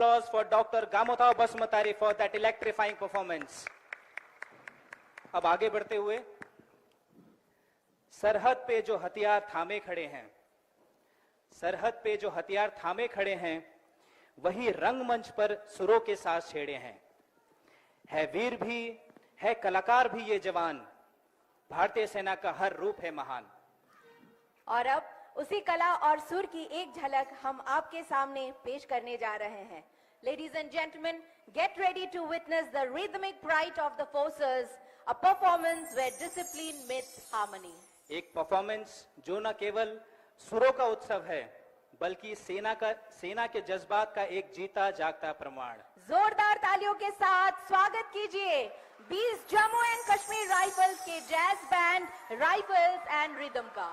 applause for Dr. Gamothao Basmatari for that electrifying performance. अब आगे बढ़ते हुए सरहद पे जो हथियार थामे खड़े हैं, सरहद पे जो हथियार थामे खड़े हैं, वही रंगमंच पर सुरों के साथ छेड़े हैं। है वीर भी, है कलाकार भी ये जवान, भारतीय सेना का हर रूप है महान। और अब उसी कला और सुर की एक झलक हम आपके सामने पेश करने जा रहे हैं। Ladies and gentlemen, get ready to witness the rhythmic pride of the forces, a performance where discipline meets harmony. एक परफॉर्मेंस जो न केवल सुरों का उत्सव है, बल्कि सेना के जज्बात का एक जीता जागता प्रमाण। जोरदार तालियों के साथ स्वागत कीजिए 20 जम्मू एंड कश्मीर राइफल्स के jazz band rifles and rhythm का।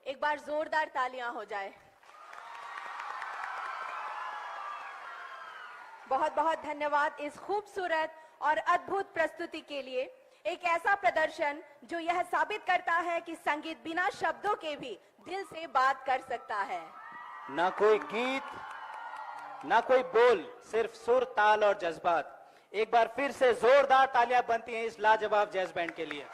एक बार जोरदार तालियां हो जाए। बहुत बहुत धन्यवाद इस खूबसूरत और अद्भुत प्रस्तुति के लिए। एक ऐसा प्रदर्शन जो यह साबित करता है कि संगीत बिना शब्दों के भी दिल से बात कर सकता है। ना कोई गीत, ना कोई बोल, सिर्फ सुर, ताल और जज्बात। एक बार फिर से जोरदार तालियां बनती हैं इस लाजवाब जैज बैंड के लिए।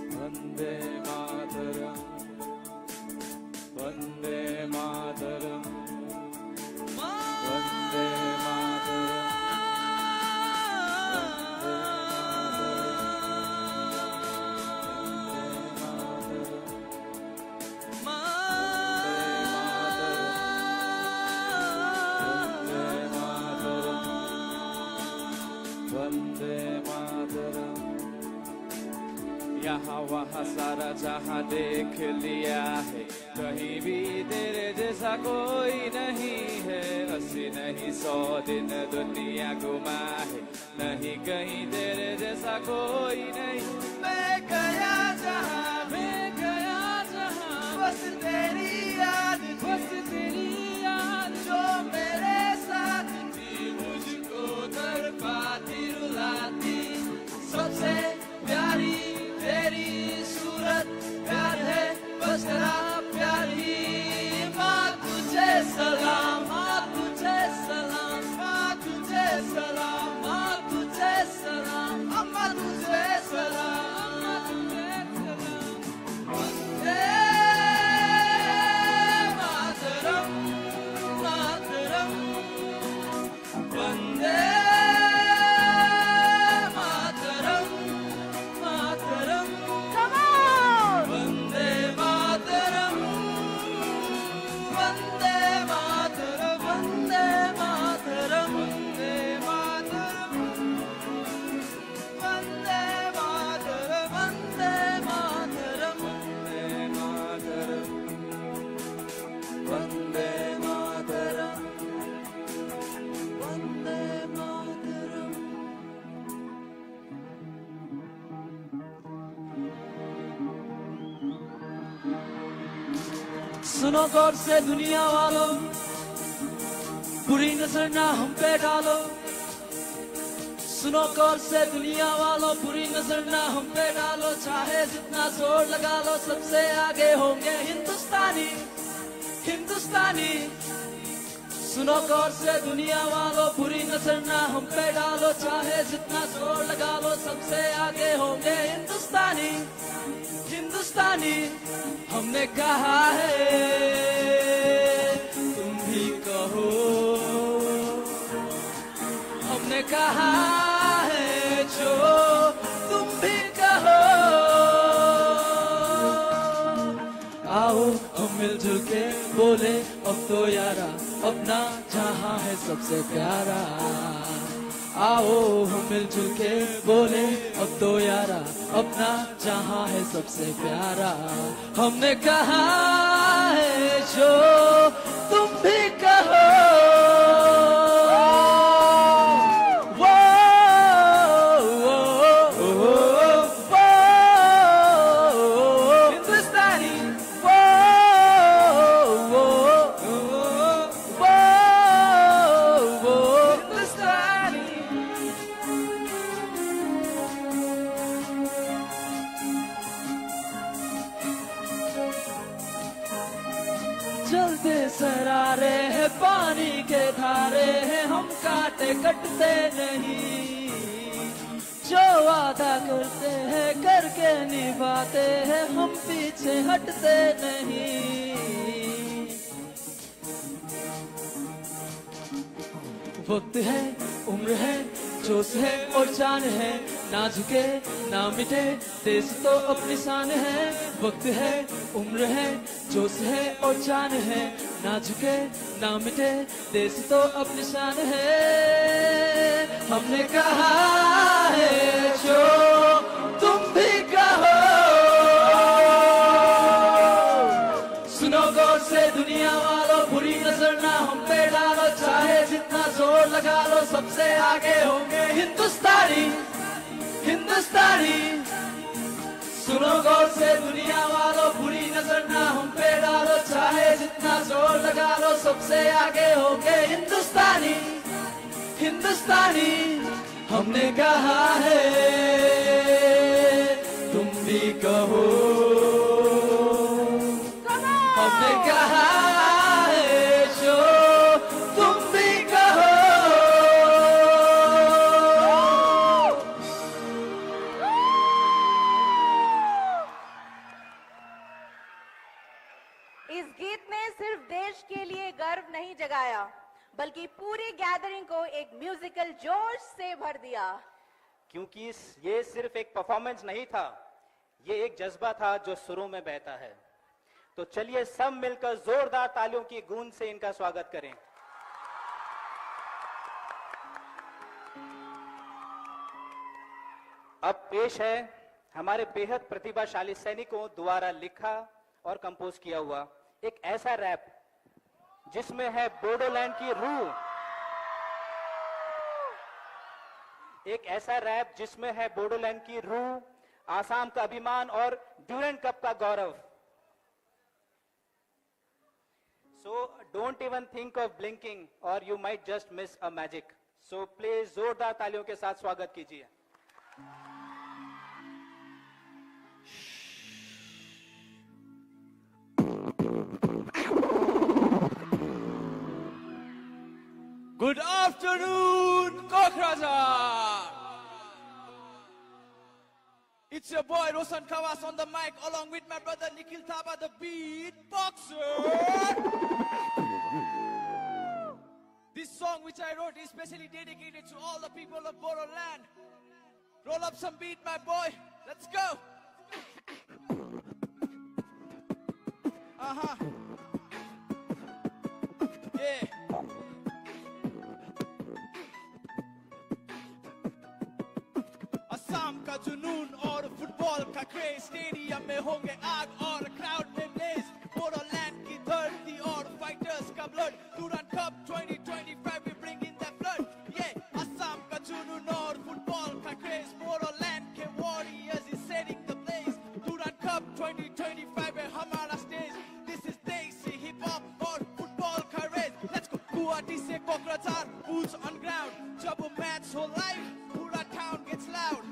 वंदे मातरम, वंदे मातरम, वंदे यहाँ वहाँ सारा जहाँ देख लिया है, कहीं भी तेरे जैसा कोई नहीं है। 80 नहीं 100 दिन दुनिया घुमा है, नहीं कहीं तेरे जैसा कोई नहीं। मैं गया जहाँ बस तेरी याद, बस तेरी याद जो मेरे साथ थी, मुझको तड़पाती रुलाती। सबसे प्यारी तेरी सूरत, प्यार है बस तेरा प्यार ही। माँ तुझे सलाम, माँ तुझे सलाम, माँ तुझे सलाम, माँ तुझे सलाम, अम्मा तुझे सलाम, अम्मा तुझे सलाम। वंदे मातरम, मातरम, वंदे सुनो गौर से दुनिया वालों, बुरी नजर ना हम पे डालो। सुनो गौर से दुनिया वालों, बुरी नजर ना हम पे डालो। चाहे जितना जोर लगा लो, सबसे आगे होंगे हिंदुस्तानी, हिंदुस्तानी। सुनो गौर से दुनिया वालों, बुरी नजर ना हम पे डालो। चाहे जितना जोर लगा लो, सबसे आगे होंगे हिंदुस्तानी, हिंदुस्तानी। हमने कहा है तुम भी कहो, हमने कहा है जो तुम भी कहो। आओ हम मिलजुल के बोले अब तो यारा, अपना जहां है सबसे प्यारा। आओ हम मिलजुल के बोले अब तो यारा, अपना जहां है सबसे प्यारा। हमने कहा है जो तुम भी कहो। चलते सरारे हैं, पानी के धारे हैं, हम काटे कटते नहीं। जो वादा करते हैं करके निभाते हैं, हम पीछे हटते नहीं। वक्त है, उम्र है, जोश है और जान है, ना झुके ना मिटे देश तो अपनी शान है। वक्त है, उम्र है, जोश है और जान है, ना झुके ना मिटे देश तो अपनी शान है। हमने कहा है जो तुम भी कहो। सुनो गौर से दुनिया वालों, बुरी नजर ना हम पे डालो। लगा लो सबसे आगे होंगे हिंदुस्तानी हिंदुस्तानी सुनो गौर से दुनिया वालों बुरी नजर ना हम पे डालो चाहे जितना जोर लगा लो सबसे आगे होंगे हिंदुस्तानी हिंदुस्तानी हमने कहा है तुम भी कहो हमने कहा है जो तुम भी कहो इस गीत ने सिर्फ देश के लिए गर्व नहीं जगाया बल्कि पूरी गैदरिंग को एक म्यूजिकल जोश से भर दिया। क्योंकि ये सिर्फ एक परफॉर्मेंस नहीं था, ये एक जज्बा था जो सुरों में बहता है। तो चलिए सब मिलकर जोरदार तालियों की गूंज से इनका स्वागत करें। अब पेश है हमारे बेहद प्रतिभाशाली सैनिकों द्वारा लिखा और कंपोज किया हुआ एक ऐसा रैप जिसमें है बोडोलैंड की रूह, एक ऐसा रैप जिसमें है बोडोलैंड की रूह, आसाम का अभिमान और ड्यूरेंट कप का गौरव। So don't even think of blinking or you might just miss a magic. So please जोरदार तालियों के साथ स्वागत कीजिए। Good afternoon, Kokrajhar. It's your boy Roshan Khawas on the mic, along with my brother Nikhil Thapa, the beatboxer. This song which I wrote is specially dedicated to all the people of Bodoland. Roll up some beat, my boy. Let's go. Yeah. Assam का जुनून और football का craze, stadium में होंगे आग और crowd में Blaze, Bodoland की धरती और फाइटर्स का blood, डूरांड cup 2025 we bring in that blood, yeah. Assam का जुनून और फुटबॉल का क्रेज, बोडोलैंड के warriors is setting the blaze, डूरांड cup 2025 है हमारा स्टेज, this is देसी हिप हॉप और फुटबॉल का रेस, let's go। गुवाहाटी से कोकराझार, boots on ground, जब मैच हो लाइव पूरा टाउन gets loud,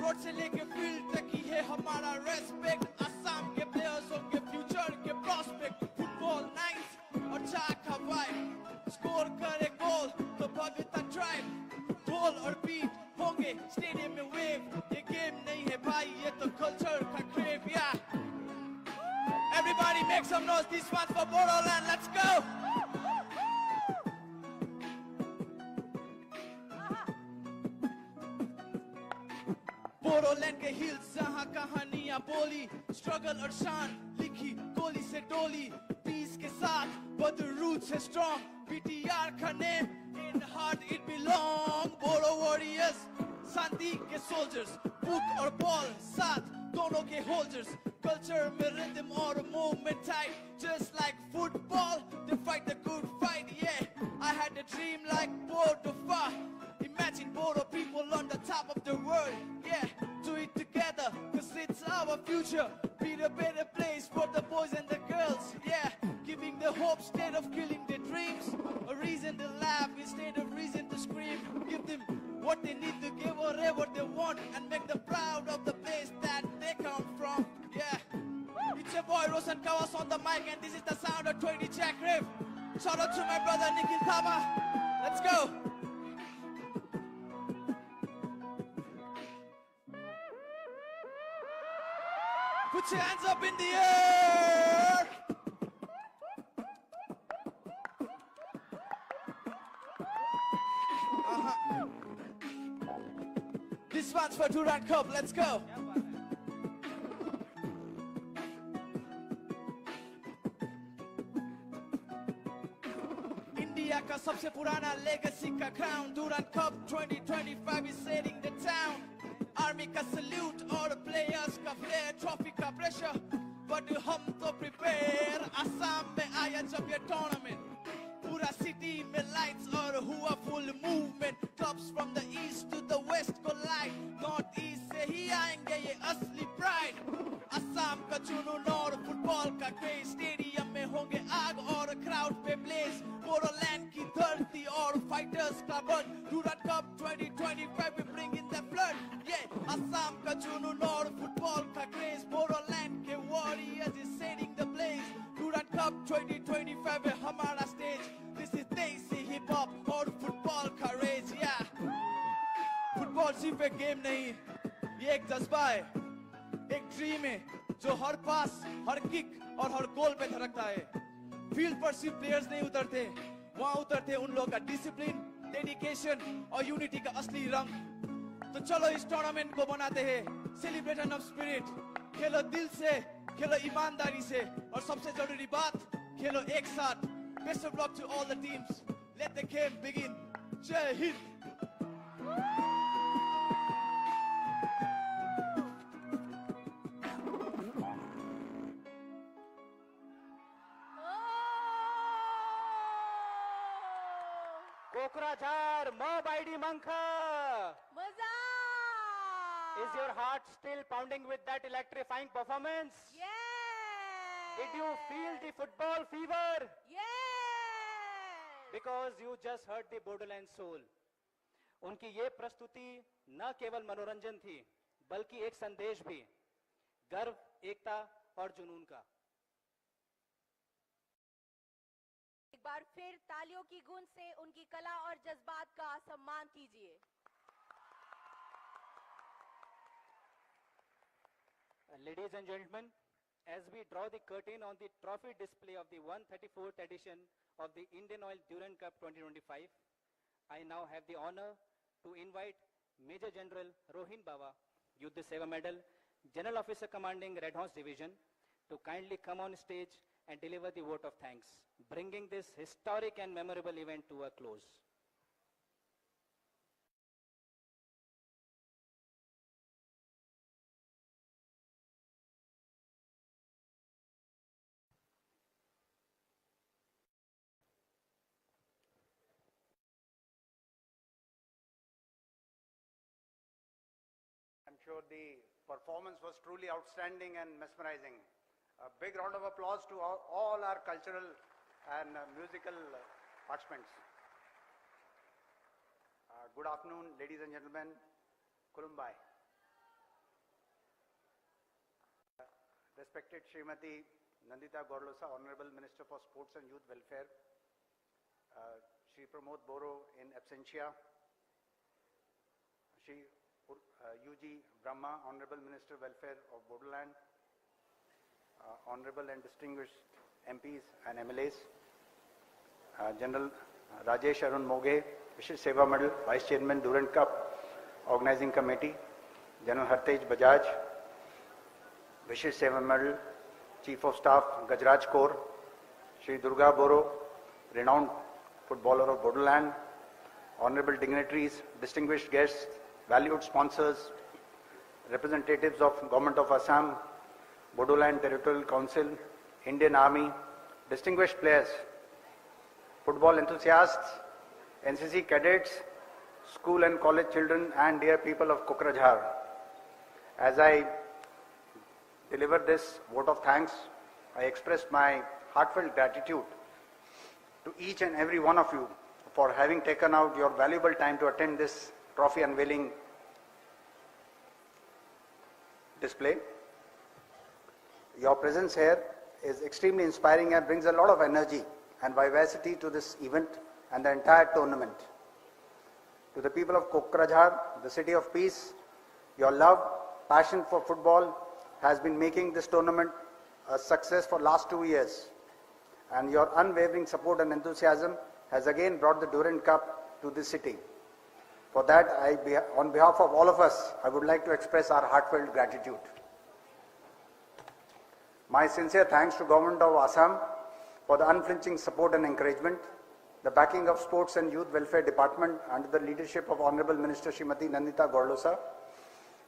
रोड से लेके फील्ड तक ही है हमारा रेस्पेक्ट, असम के प्लेयर्स होंगे फ्यूचर के प्रोस्पेक्ट, फुटबॉल नाइस और चाक का वाइब, स्कोर करे गोल तो भगता ट्राइब, ढोल और बीट होंगे स्टेडियम में वेव, ये गेम नहीं है भाई ये तो कल्चर का क्रेव, या everybody make some noise, this one's for Bodoland, let's go। Bodoland के हिल्स जहाँ कहानियां बोली, स्ट्रगल और शान लिखी गोली से डोली, पीस के साथ but the roots है strong, BTR का name in the heart it belong, Bodo warriors शांति के soldiers, बुक और बॉल साथ दोनों के होल्डर्स, कल्चर में रिदम और movement tight, just like football they fight the good fight, yeah। I had a dream like Bodo Fa, imagine Bodo people on the top of the world, yeah, do it together, cause it's our future, be a better place for the boys and the girls, yeah, giving the hope instead of killing their dreams, a reason to laugh instead of reason to scream, give them what they need to give whatever they want, and make them proud of the place that they come from, yeah. It's your boy Roshan Khawas on the mic, and this is the sound of 20 Jack Riff. Shout out to my brother Nikhil Thapa, let's go. Put your hands up in the air. This one's for Durand Cup. Let's go. India का सबसे पुराना legacy का crown, Durand Cup 2025 is setting the town. Army का salute और players का flair, trophy का pressure, but हम तो prepare, आसाम में आया जब ये tournament, पूरा city dim lights और हुआ full movement. Clubs from the east to the west collide. North east से ही आएंगे ये असली pride. असम का जुनून और फुटबॉल का क्रेज. स्टेडियम में होंगे आग और क्राउड पे ब्लेज. बोडोलैंड की धरती और फाइटर्स का बल. डूरांड cup 2025 we bring in the flood. Yeah, Assam का जुनून और फुटबॉल का क्रेज. बोडोलैंड के warriors is setting the blaze. डूरांड cup 2025 है हमारा स्टेज. This is देसी हिप हॉप और फुटबॉल का रेज. Yeah, फुटबॉल सिर्फ एक गेम नहीं, ये एक जज्बा है, एक ड्रीम है जो हर पास, हर किक और हर गोल पे धड़कता है. फील्ड पर सिर्फ प्लेयर्स नहीं उतरते, वहां उतरते उन लोगों का डिसिप्लिन, डेडिकेशन और यूनिटी का असली रंग. तो चलो इस टूर्नामेंट को बनाते हैं सेलिब्रेशन ऑफ स्पिरिट. खेलो दिल से, खेलो ईमानदारी से और सबसे जरूरी बात, खेलो एक साथ. Best of luck to all the teams. Let the game begin. जय हिंद. Kokrajhar Mobaidi Mankha. Maza! Is your heart still pounding with that electrifying performance? Yes! Did you feel the football fever? Yes! Because you just heard the Bodoland soul. उनकी ये प्रस्तुति न केवल मनोरंजन थी, बल्कि एक संदेश भी, गर्व, एकता और जुनून का. एक बार फिर तालियों की गूंज से उनकी कला और जज्बात का सम्मान कीजिए. Ladies and gentlemen, as we draw the curtain on the trophy display of the 134th edition of the Indian Oil Durand Cup 2025, I now have the honor to invite Major General Rohin Bawa, Yuddha Seva Medal, General Officer Commanding Red Horse Division, to kindly come on stage and deliver the vote of thanks, bringing this historic and memorable event to a close. I'm sure the performance was truly outstanding and mesmerizing. A big round of applause to all our cultural and musical participants. Good afternoon, ladies and gentlemen. Kulumbai. Respected Srimati Nandita Gorlosa, Honorable Minister for Sports and Youth Welfare. Shri Pramod Boro in absentia. Shri UG Brahma, Honorable Minister Welfare of Bodoland. Honorable and distinguished MPs and MLAs. General Rajesh Arun Moge, Vishish Seva Medal, Vice Chairman Durand Cup Organizing Committee. General Hartej Bajaj, Vishish Seva Medal, Chief of Staff Gajraj Kaur. Shri Durga Boro, renowned footballer of Bodoland. Honorable dignitaries, distinguished guests, valued sponsors, representatives of Government of Assam, Bodoland Territorial Council, Indian Army, distinguished players, football enthusiasts, NCC cadets, school and college children, and dear people of Kokrajhar. As I deliver this vote of thanks, I express my heartfelt gratitude to each and every one of you for having taken out your valuable time to attend this trophy unveiling display. Your presence here is extremely inspiring and brings a lot of energy and vivacity to this event and the entire tournament. To the people of Kokrajhar, the city of peace, your love, passion for football has been making this tournament a success for last 2 years. And your unwavering support and enthusiasm has again brought the Durand Cup to this city. For that, on behalf of all of us, I would like to express our heartfelt gratitude. My sincere thanks to Government of Assam for the unflinching support and encouragement, the backing of Sports and Youth Welfare Department under the leadership of Honorable Minister Srimati Nandita Gorlosa,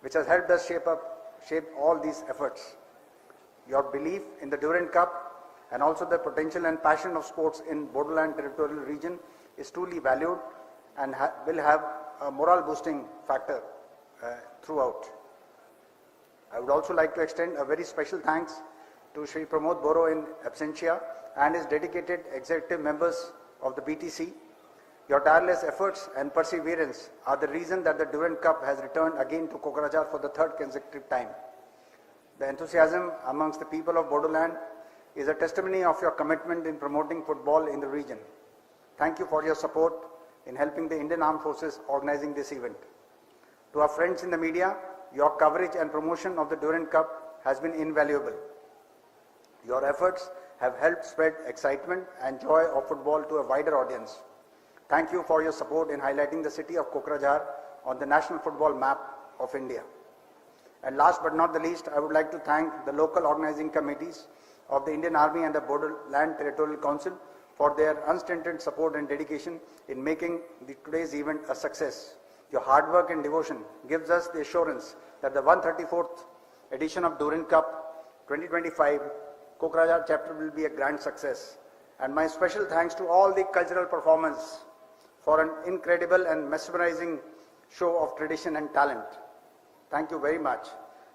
which has helped us shape all these efforts. Your belief in the Durand Cup and also the potential and passion of sports in Bodoland territorial region is truly valued and will have a moral boosting factor throughout. I would also like to extend a very special thanks to Shri Pramod Boro in absentia and his dedicated executive members of the BTC. Your tireless efforts and perseverance are the reason that the Durand Cup has returned again to Kokrajhar for the third consecutive time. The enthusiasm amongst the people of Bodoland is a testimony of your commitment in promoting football in the region. Thank you for your support in helping the Indian Armed Forces organizing this event. To our friends in the media, your coverage and promotion of the Durand Cup has been invaluable. Your efforts have helped spread excitement and joy of football to a wider audience. Thank you for your support in highlighting the city of Kokrajhar on the national football map of India. And last but not the least, I would like to thank the local organizing committees of the Indian Army and the Bodoland Territorial Council for their unstinted support and dedication in making today's event a success. Your hard work and devotion gives us the assurance that the 134th edition of Durand Cup 2025 Kokrajhar chapter will be a grand success. And my special thanks to all the cultural performers for an incredible and mesmerizing show of tradition and talent. Thank you very much.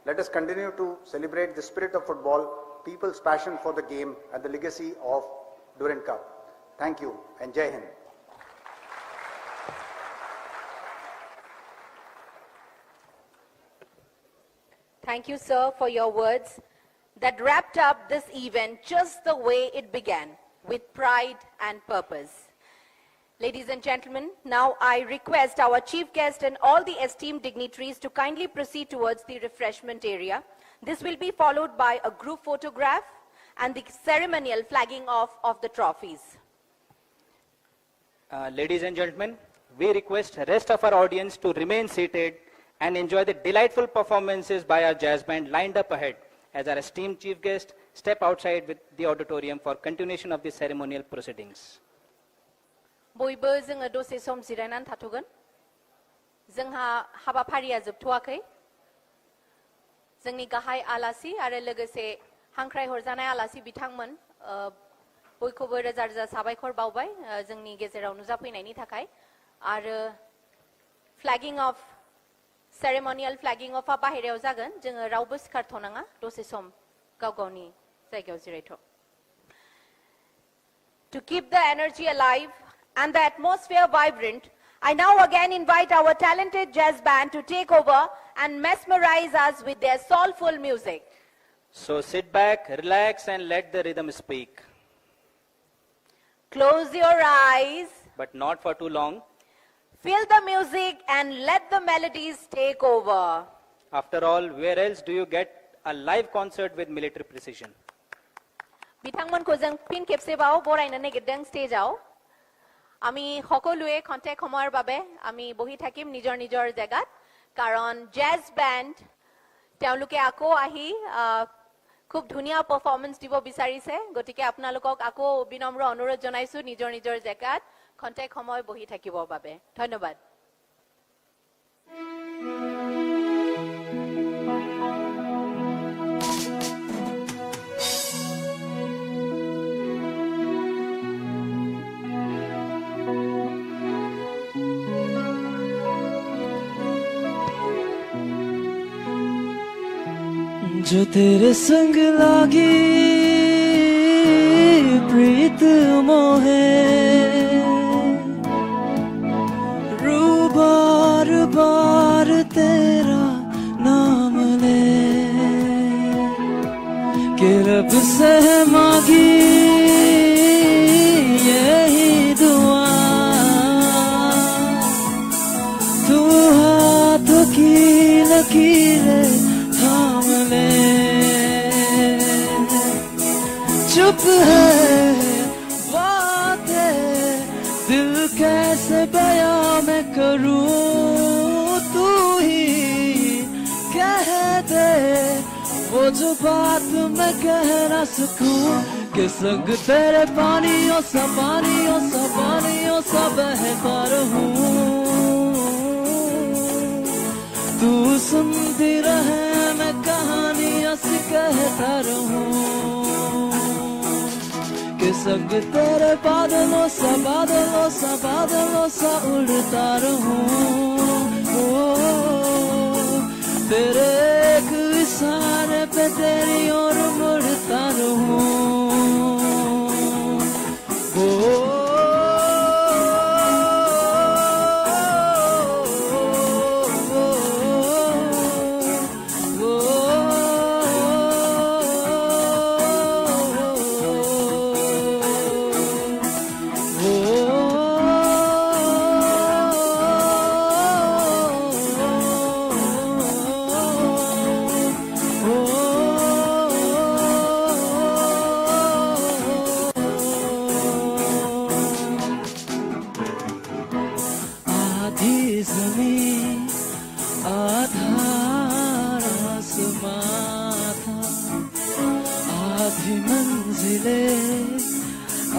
Let us continue to celebrate the spirit of football, people's passion for the game, and the legacy of Durand Cup. Thank you and Jai Hind. Thank you, sir, for your words that wrapped up this event just the way it began, with pride and purpose. Ladies and gentlemen, now I request our chief guest and all the esteemed dignitaries to kindly proceed towards the refreshment area. This will be followed by a group photograph and the ceremonial flagging off of the trophies. Ladies and gentlemen, we request the rest of our audience to remain seated and enjoy the delightful performances by our jazz band lined up ahead as our esteemed chief guest step outside with the auditorium for continuation of the ceremonial proceedings. बयबो जोङो दसे सम जिरायनानै थाथ'गोन जोंहा हाबाफारिया जोबथ'वाखै जोंनि गाहाय आलासि आरो लोगोसे हांख्राय हरजानाय आलासि बिथांमोन बयखौबो रोजा रोजा साबायखर बावबाय जोंनि गेजेराव नुजाफैनायनि थाखाय आरो flagging of ceremonial flagging of बाहेरायाव जागोन जोङो रावबो सिखारथ'नाङा दसे सम गाव गावनि जायगायाव जिरायथ' To keep the energy alive and the atmosphere vibrant, I now again invite our talented jazz band to take over and mesmerize us with their soulful music. So sit back, relax and let the rhythm speak. Close your eyes. But not for too long. Feel the music and let the melodies take over. After all, where else do you get a live concert with military precision? बिथांमोनखौ जों fin खेबसेबाव बरायनो नागिरदों स्टेजआव আমি সকলোৱে contact সময়ৰ বাবে আমি বহি থাকিম নিজৰ নিজৰ জায়গাত কাৰণ জেজ বেন্ড তেওঁলোকে আকৌ আহি খুব ধুনীয়া পারফরম্যান্স দিব বিচাৰিছে গতিকে আপোনালোকক আকৌ বিনম্ৰ অনুৰোধ জনাইছো নিজৰ নিজৰ জায়গাত কন্টেক্ট সময় বহি থাকিবৰ বাবে ধন্যবাদ जो तेरे संग लागी प्रीत मोहे रू बार बार तेरा नाम ले कि रब से मांगी यही दुआ तू हाथों की लकीरें थाम ले चुप है बात है दिल कैसे बयां मैं करूं तू ही कह दे वो जो बात मैं कह ना सकूं कि संग तेरे पानियों सा बहता रहूं तू सुनती रहे मैं कहानियां सी कहता रहूं संग तेरे बादलों सा उड़ता रहूं। तेरे एक इशारे पे तेरी ओर मुड़ता रहूं।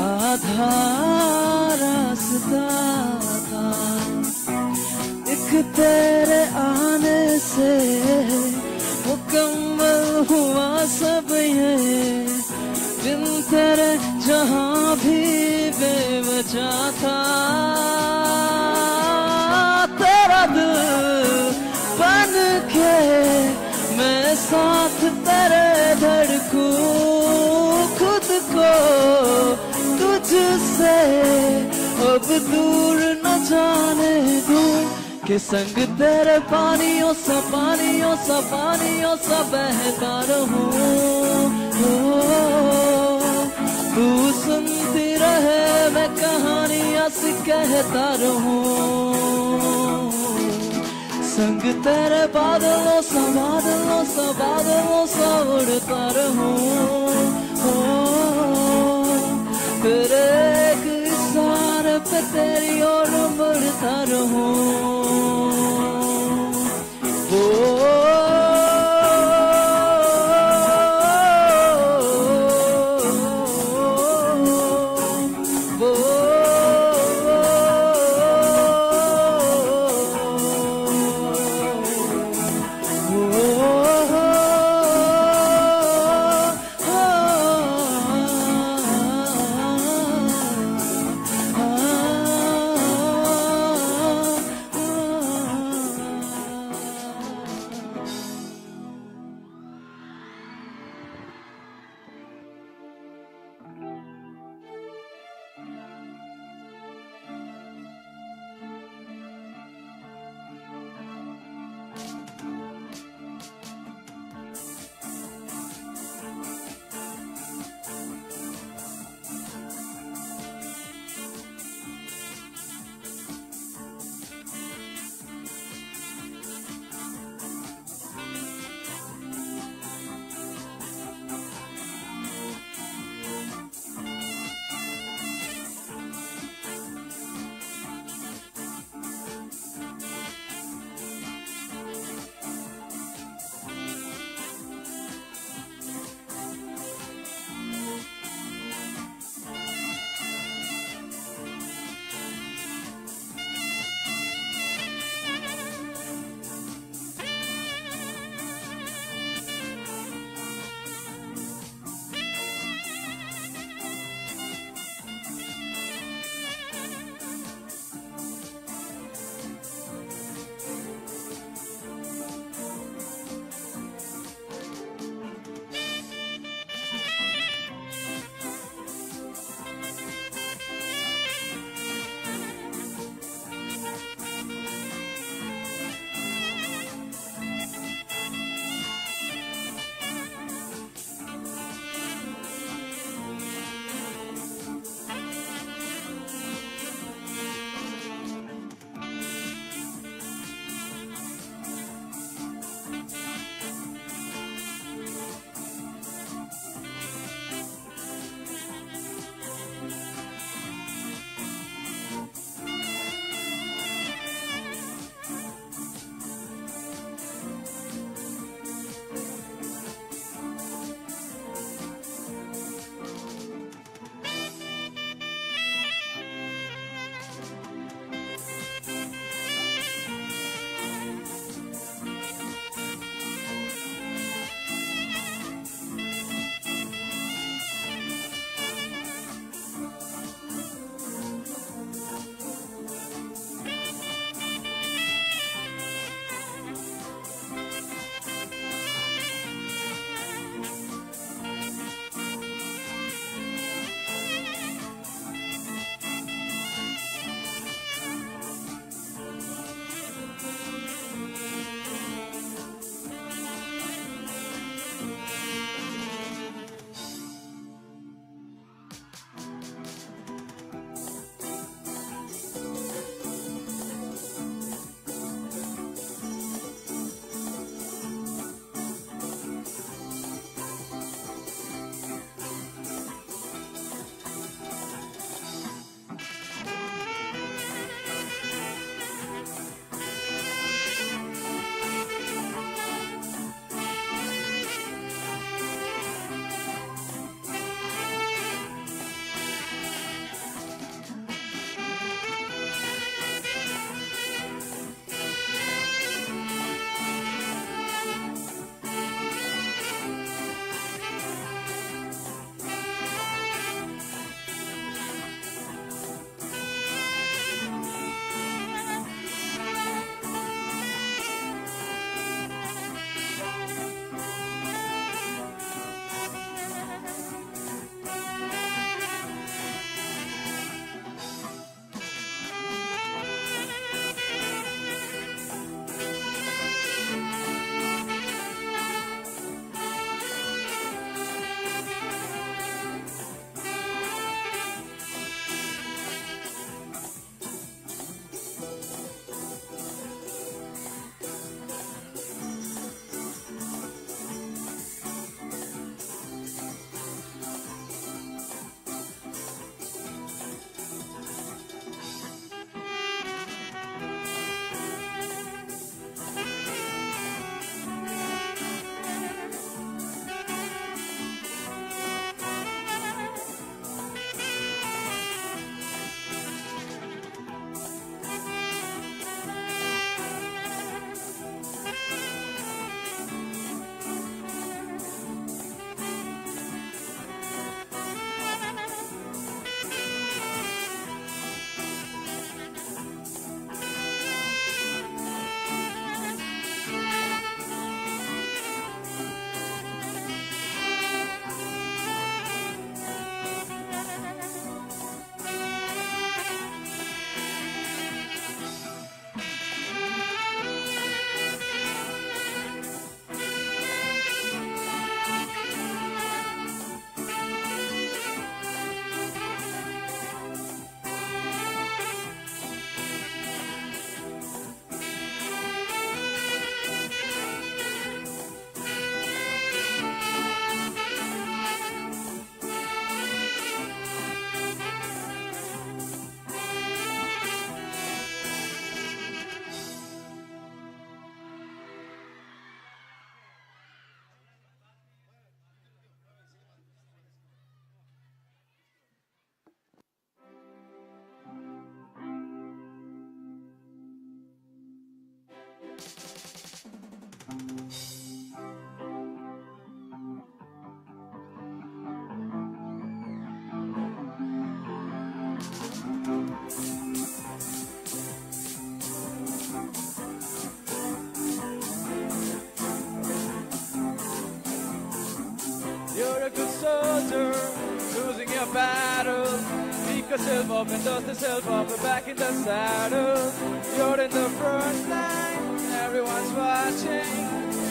आधा रास्ता था, एक तेरे आने से मुकम्मल हुआ सब ये। बिन तेरे जहां भी बेवजह था, तेरा दिल बन के मैं साथ तेरे धड़कूं। खुद को तुझसे अब दूर न जाने दूं, कि संग तेरे पानियों सा बहता रहूं। तू सुनती रहे मैं कहानियां सी कहता रहूं। संग तेरे बादलों सा उड़ता रहूं। तेरे एक इशारे पे तेरी ओर मुड़ता रहूं। You're a good soldier, losing your battle. Pick yourself up and dust yourself up and back in the saddle. You're in the front line, everyone's watching.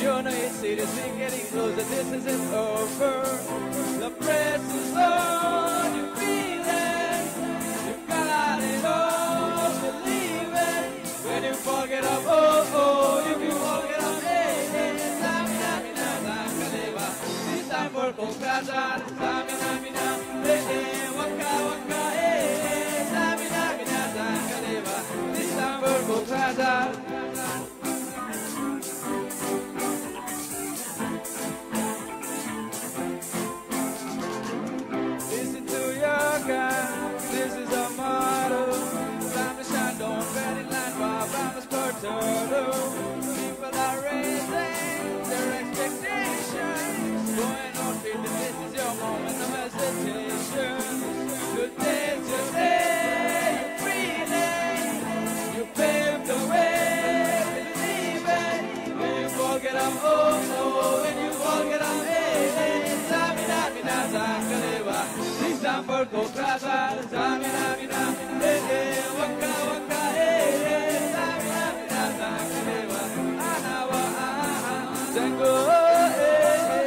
You know it's seriously getting closer, this isn't over. The press is on, you feel it. You got it all, believe it. When you forget up, oh, oh, if you forget up, hey, hey, time for Kokazar, Samina, Mina, hey, Waka, Waka, hey, Samina, Mina, Zankaleva, this time for Kokazar. Listen to your God, this is our motto. Time to shine, don't bet in line, while Bama's per turtle. People are raising their expectations. Going on, feel this is your moment, no hesitation. Today's your day, you're breathing. You paved the way, believe it. When you forget I'm oh, oh, when you forget I'm hey, hey. Zamina, mina, zankaleva. This time for Kokazar, Zamina, mina, hey, hey. Waka, waka, hey, hey. Zamina, mina, zankaleva. Anawa, aha, zango, hey, hey.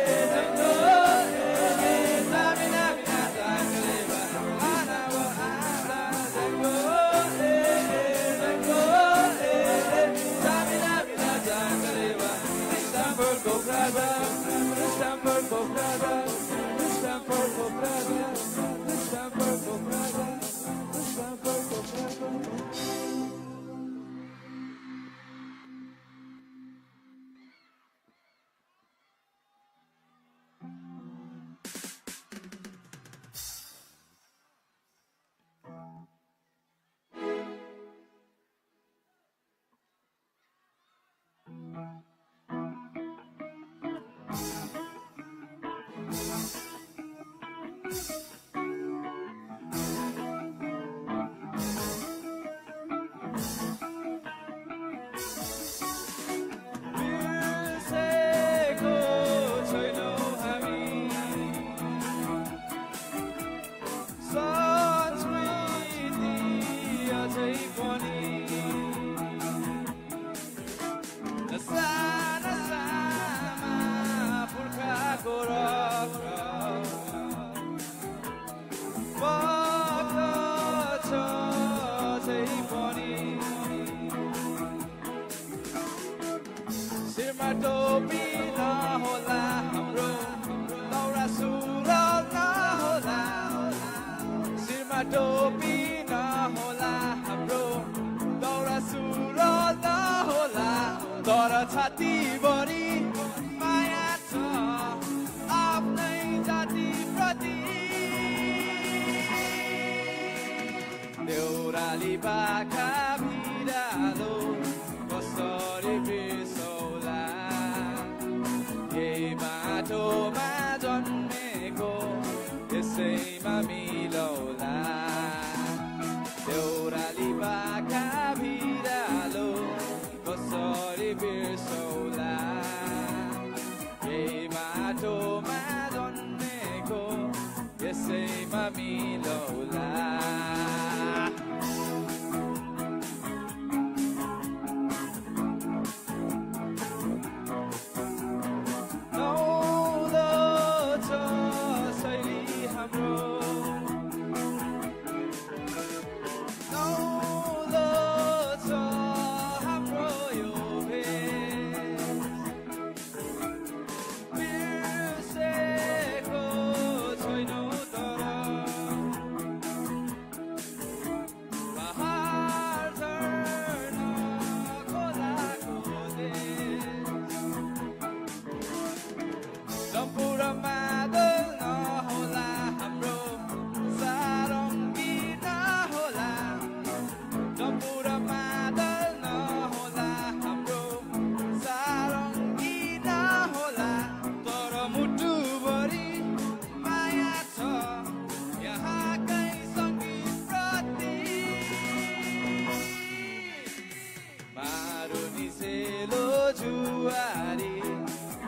बुहारी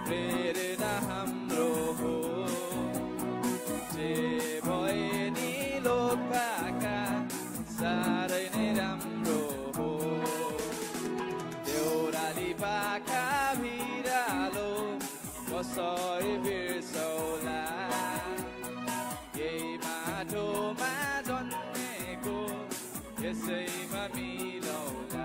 प्रेरणा हाम्रो हो जे भए नि लोकपाका साह्रै नै राम्रो हो देउराली पाखा भिरालो कसरी बिर्सौला यही माटोमा जन्मेको यसैमा मिलौला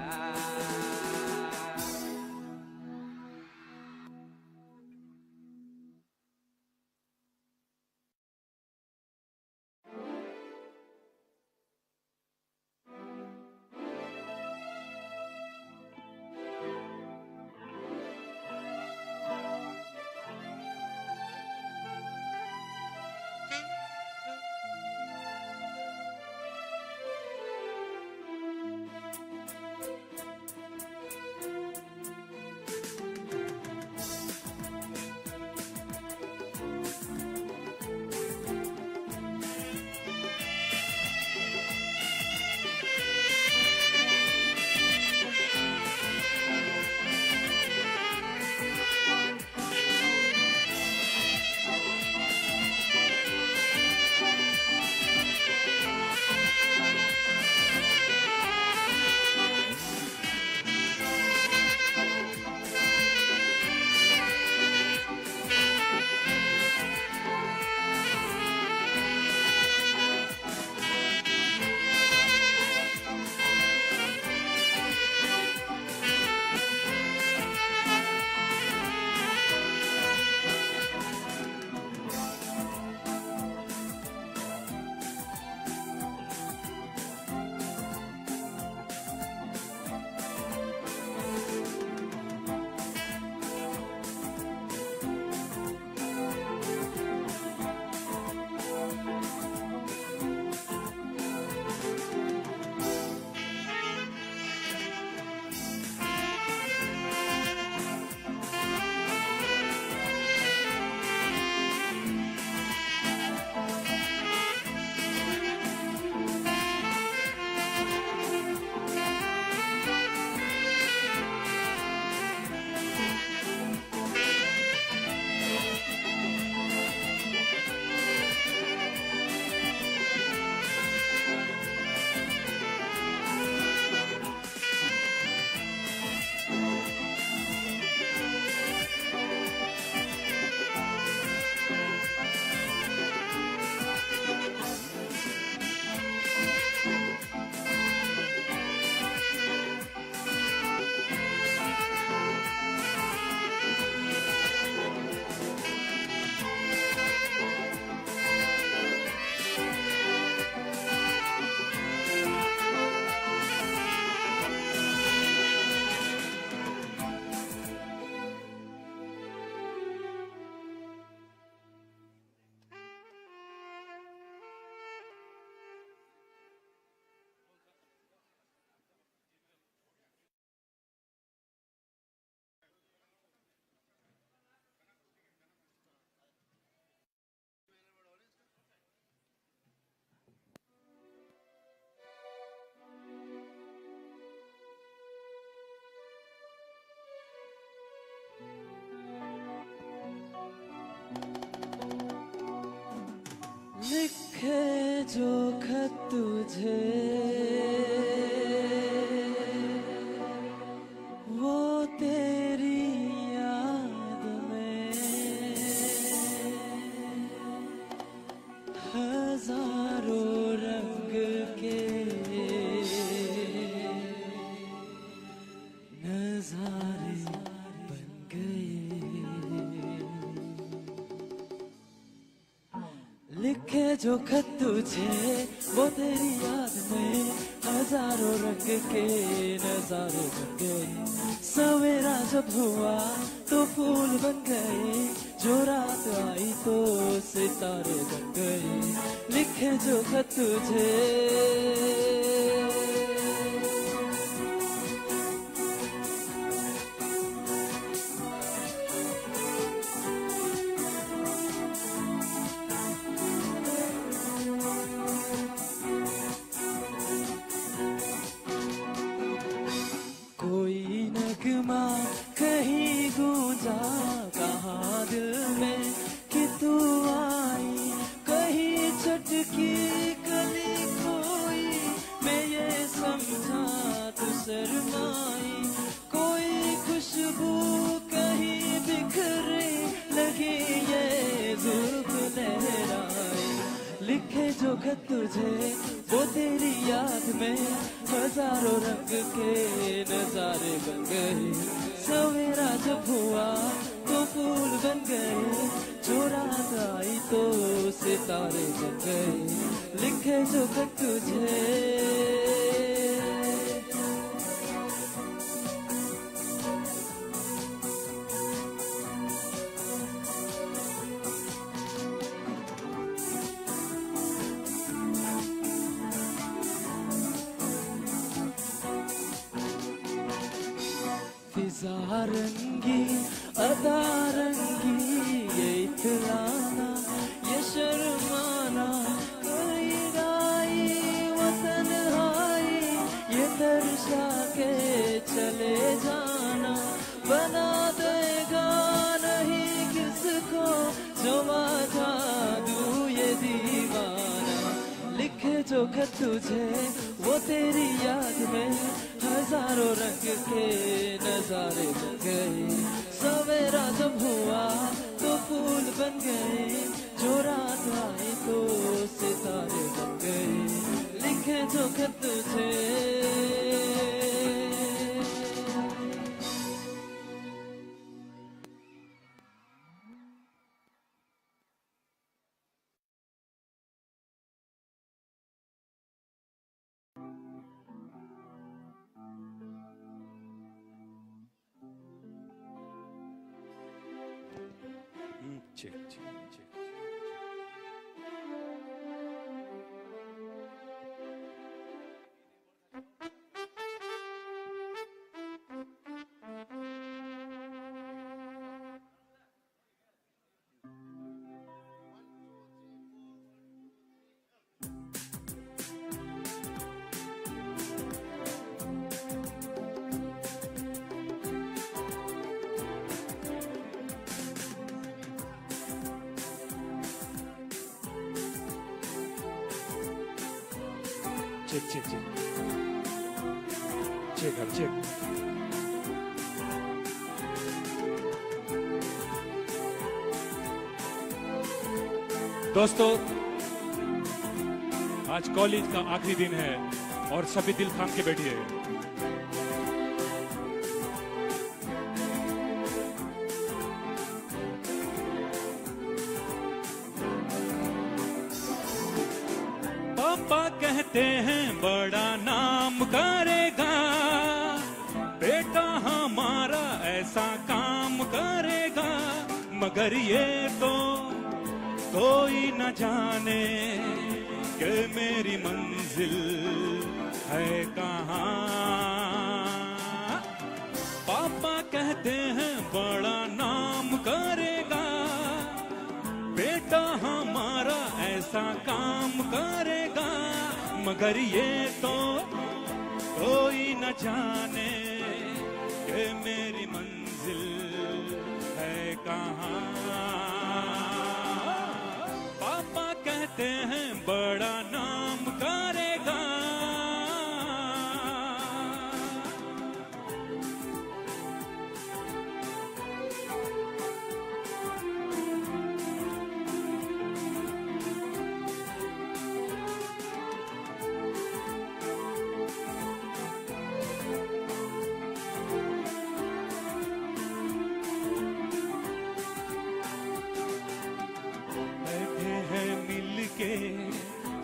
लिखे जो खत तुझे वो तेरी याद में हजारों रंग के नजारे बन गए। लिखे जो खत तुझे वो तेरी याद में हजारों रंग के नजारे बन गए। सवेरा जब हुआ तो फूल बन गए, जो रात आई तो सितारे बन गए। लिखे जो खत तुझे कहीं गूंजा कहाँ दिल में कि तू आई, कहीं चटकी कली खोई, मैं ये समझा तू शर्माई, कोई खुशबू कहीं बिखरे लगी ये धूप लहराई, लिखे जो खत तुझे वो तेरी याद में हजारों रंग के नजारे बन गए, सवेरा जब हुआ तो फूल बन गए, जो रात आई तो सितारे बन गए, लिखे जो खत तुझे। फिजा रंगी अदा रंगी ये इतलाना ये शर्माना, कोई गाई वतन हाई ये दर्शा के चले जाना, बना देगा नहीं किसको जो जादू ये दीवाना, लिखे जो खत तुझे वो तेरी याद में हजारों रंग के नजारे बन गए, सवेरा जब हुआ तो फूल बन गए, जो रात आई तो सितारे बन गए, लिखे जो खत तुझे। Check, check, check. Check, check, check. Check, अब check. दोस्तों, आज कॉलेज का आखिरी दिन है और सभी दिल थाम के बैठिए। पापा कहते हैं बड़ा नाम करेगा, बेटा हमारा ऐसा काम करेगा, मगर ये तो कोई न जाने कि मेरी मंजिल है कहाँ। पापा कहते हैं बड़ा नाम करेगा, बेटा हमारा ऐसा काम करेगा, मगर ये तो कोई न जाने कि मेरी मंजिल है कहाँ। पापा कहते हैं बड़ा नाम करेगा,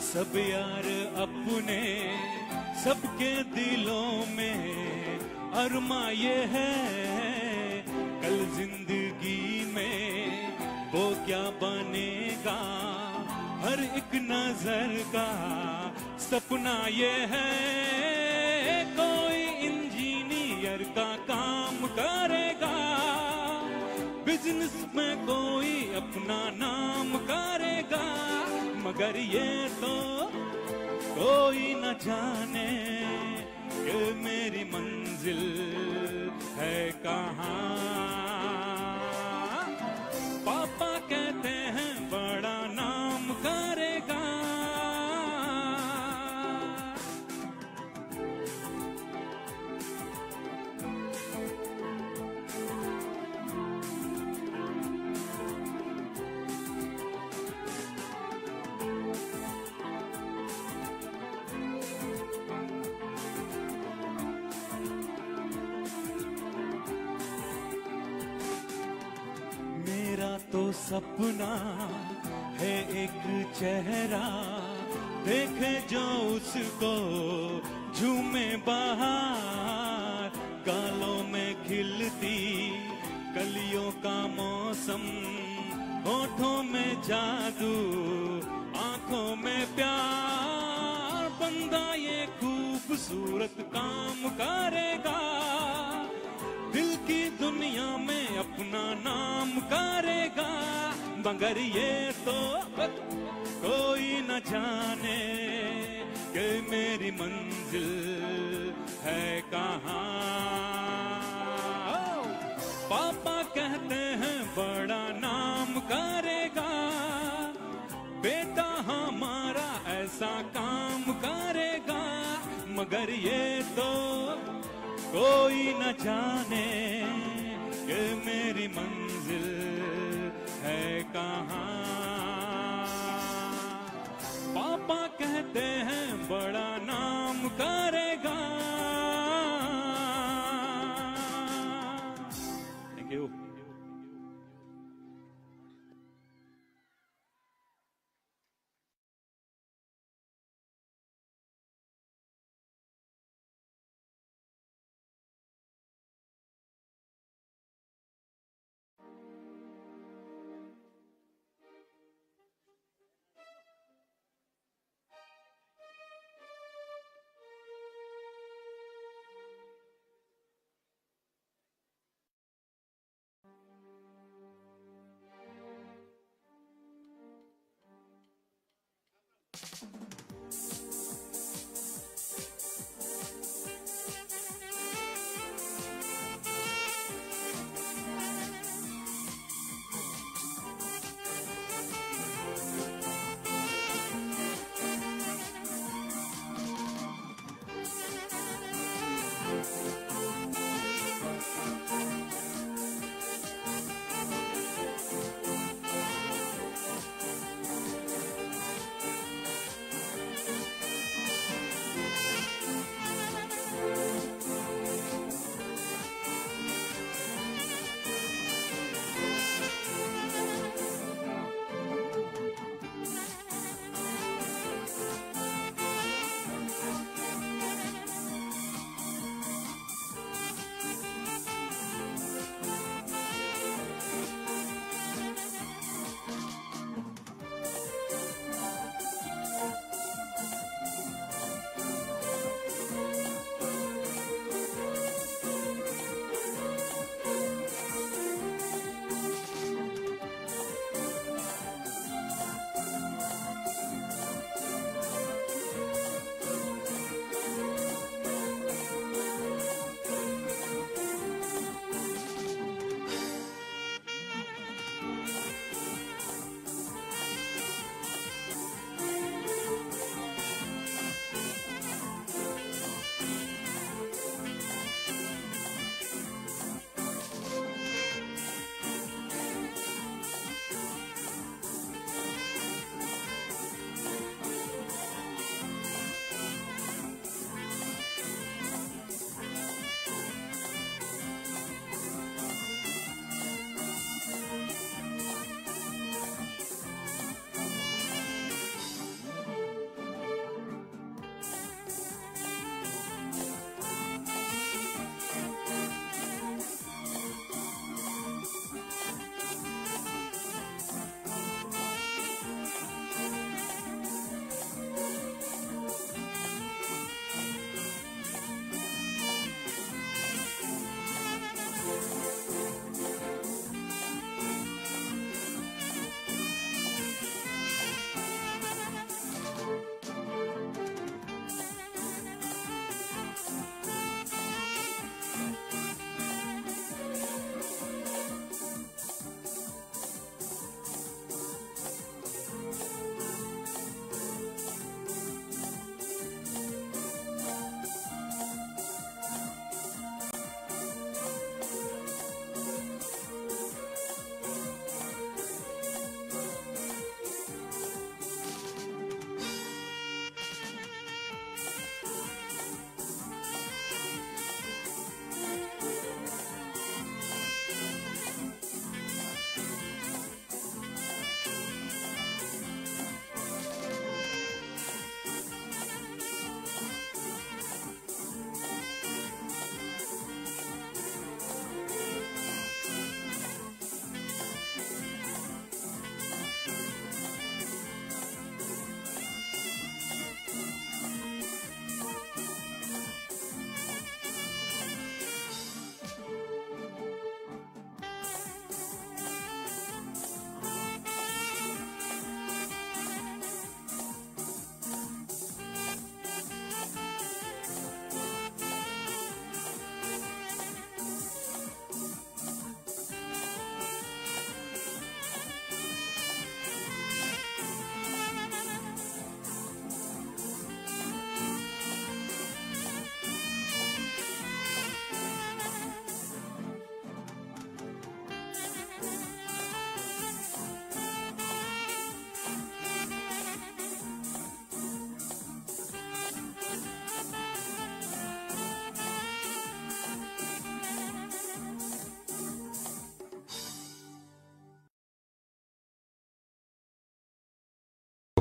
सब यार अपने, सबके दिलों में अरमा ये है, कल जिंदगी में वो क्या बनेगा, हर एक नजर का सपना ये है। कोई इंजीनियर का काम करेगा, बिजनेस में कोई अपना नाम करेगा, मगर ये तो कोई न जाने कि मेरी मंजिल है कहाँ। पापा कहते हैं बड़ा नाम करेगा। मेरा तो सपना है एक चेहरा, देखे जो उसको झूमे बाहर। गालों में खिलती कलियों का मौसम, होठों में जादू, आंखों में प्यार। बंदा ये खूबसूरत काम करेगा, दिल की दुनिया में अपना नाम करेगा। मगर ये तो कोई न जाने कि मेरी मंजिल है कहाँ। पापा कहते हैं बड़ा नाम करेगा, बेटा हमारा ऐसा काम करेगा। मगर ये तो कोई न जाने कि मेरी मंजिल है कहाँ। पापा कहते हैं बड़ा नाम करेगा। Thank you.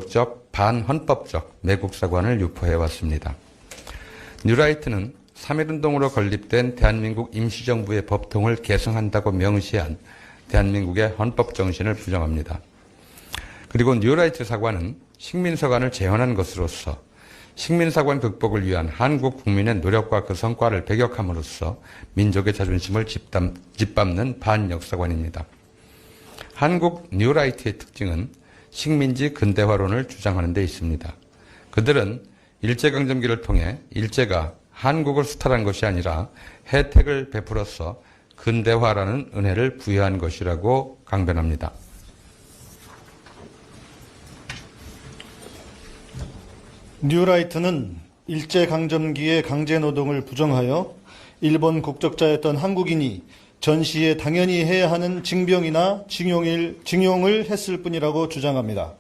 적 반헌법적 매국사관을 유포해왔습니다. 뉴라이트는 3.1운동으로 건립된 대한민국 임시정부의 법통을 개성한다고 명시한 대한민국의 헌법 정신을 부정합니다. 그리고 뉴라이트 사관은 식민사관을 재현한 것으로서 식민사관 극복을 위한 한국 국민의 노력과 그 성과를 배격함으로써 민족의 자존심을 짓밟는 반역사관입니다. 한국 뉴라이트의 특징은 식민지 근대화론을 주장하는 데 있습니다. 그들은 일제강점기를 통해 일제가 한국을 수탈한 것이 아니라 혜택을 베풀어서 근대화라는 은혜를 부여한 것이라고 강변합니다. 뉴라이트는 일제강점기의 강제노동을 부정하여 일본 국적자였던 한국인이 전시에 당연히 해야 하는 징병이나 징용을 했을 뿐이라고 주장합니다.